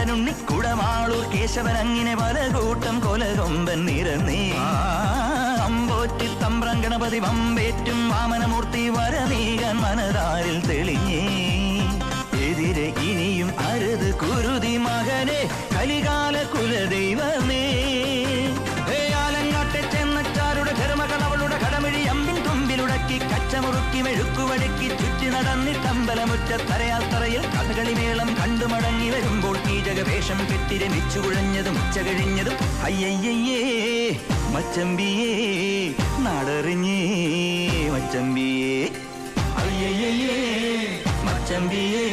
കുട്ടനുണ്ണി കുടമാളൂർ കേശവൻ അങ്ങനെ പല കൂട്ടം കൊലകൊമ്പൻ നിരന്നേ അമ്പോറ്റി തമ്പ്രം ഗണപതി വമ്പേറ്റും വാമനമൂർത്തി വരനീകൻ മനതാരിൽ തെളിഞ്ഞേ എതിരെ ഇനിയും അരുത് കുരുതി മകനെ കലികാല കുലദൈവമേ ആലങ്ങാട്ടെ ചെന്നച്ചാരുടെ ധർമ്മകൾ അവളുടെ കടമിഴി അമ്പിൻ തുമ്പിലുടക്കി കച്ചമുറുക്കി മെഴുക്കുവടുക്കി ചുറ്റി നടന്നിട്ടമ്പലമുറ്റത്തരയാൽ തറയിൽ കഥകളി മേളം കണ്ടു മടങ്ങി വരുമ്പോൾ കീചകവേഷം കെട്ടി രമിച്ചു കുഴഞ്ഞതും ഉച്ച കഴിഞ്ഞതും അയ്യയ്യേ മച്ചമ്പിയേ നാടറിഞ്ഞേ മച്ചമ്പിയേ അയ്യയ്യേ മച്ചമ്പിയേ